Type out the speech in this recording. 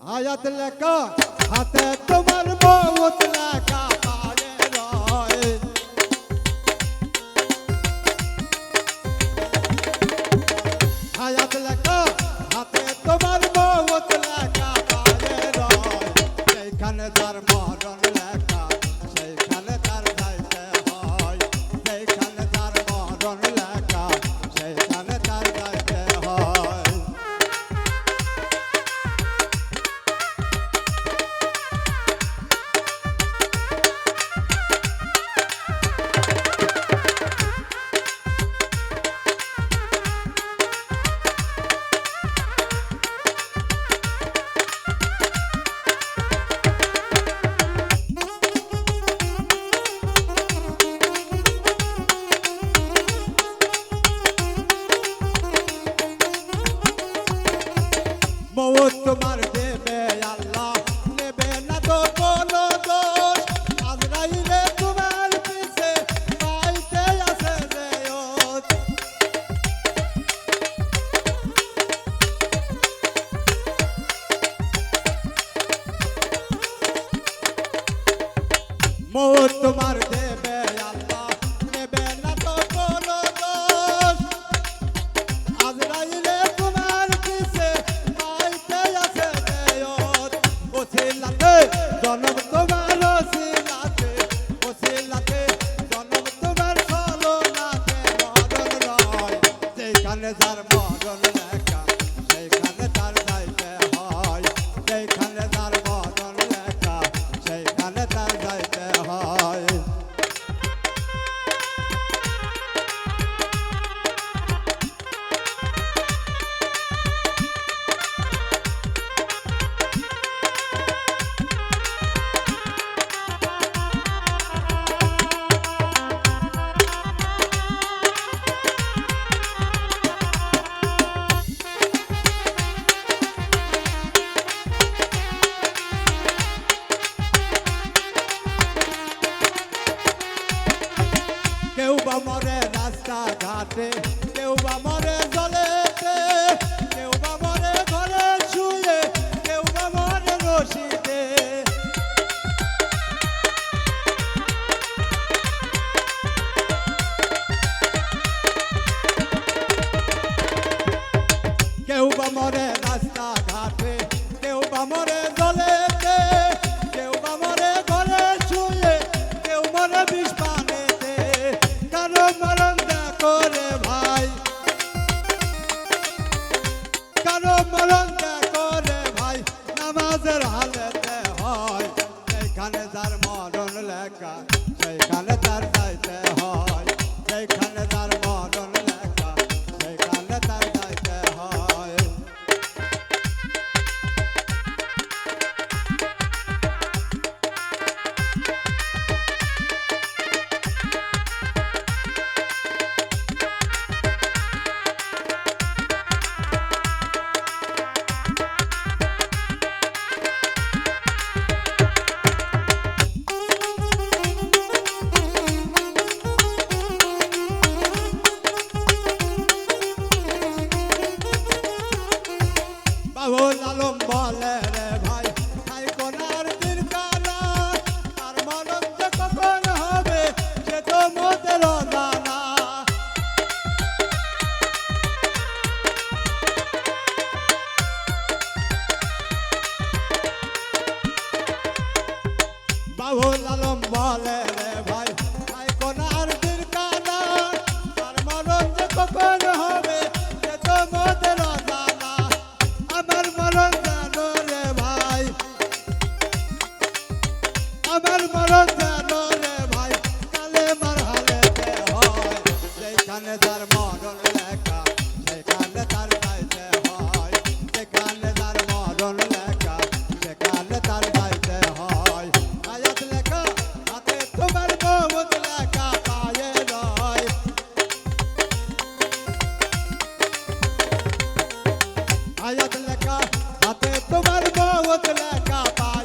আয়াত লেখা হাতে তোমার মৌত লেখা পায়ে রয়। আয়াত লেখা হাতে তোমার মৌত লেখা পায়ে রয়। সেইখানে তার মরণ লেখা সেইখানে তার যাইতে হয়। সেইখানে তার মরণ লেখা সেইখানে তার যাইতে হয়। মৌত তোমার দেবে আল্লাহ, নেবে না তো কোনো দোষ। আজরাইলে তোমার পিছে পাইতে আছে রেয়ত। মৌত তোমার দেবে আল্লাহ, নেবে না তো কোনো দোষ। আজরাইলে তোমার পিছে জনম তোমার ওসিলাতে, ওসিলাতে জনম তোমার ছলনাতে মরণ রয়। যেখানে যার মরণ লেখা সেইখানে তার যাইতে হয়। যেখানে যার মরণ লেখা সেইখানে তার যাইতে হয়। কেউ বা মরে রাস্তা ঘাটে, কেউ বা মরে জলেতে, কেউ বা মরে ঘরে শুয়ে, কেউ বা মরে রশিতে। কেউ বা মরে রাস্তা ঘাটে, কেউ বা মরে জলেতে, কেউ বা মরে ঘরে শুয়ে, কেউ মরে বিষ পানেতে। কারো মরণ দেখো রে ভাই, কারো মরণ দেখো রে ভাই, নামাজের হালেতে হয়। সেইখানে যার মরণ লেখা সেইখানে তার যাইতে হয়। সেইখানে যার মরণ লেখা সেইখানে তার যাইতে হয়। বাবুল আলম বলে রে ভাই, ভাই কোনার দিন কালা, আর মরণ যে কখন হবে সে তো মোদের জানা। বাবুল আলম বলে রে ভাই, ভাই কোনার দিন কালা, আর মরণ যে কখন হবে সে তো মোদের জানা। আমার মরণ জানো রে ভাই, আমার মরণ জানো রে ভাই, কালে মার হালেতে হয়। যেখানে তার মরণ লেখা সেখানে তার যাইতে হয়। যেখানে তার মরণ লেখা সেখানে তার যাইতে হয়। আয়াত লেখা হাতে তোমার মৌত লেখা পায়ে রয়। আয়াত লেখা হাতে তোমার মৌত লেখা পায়ে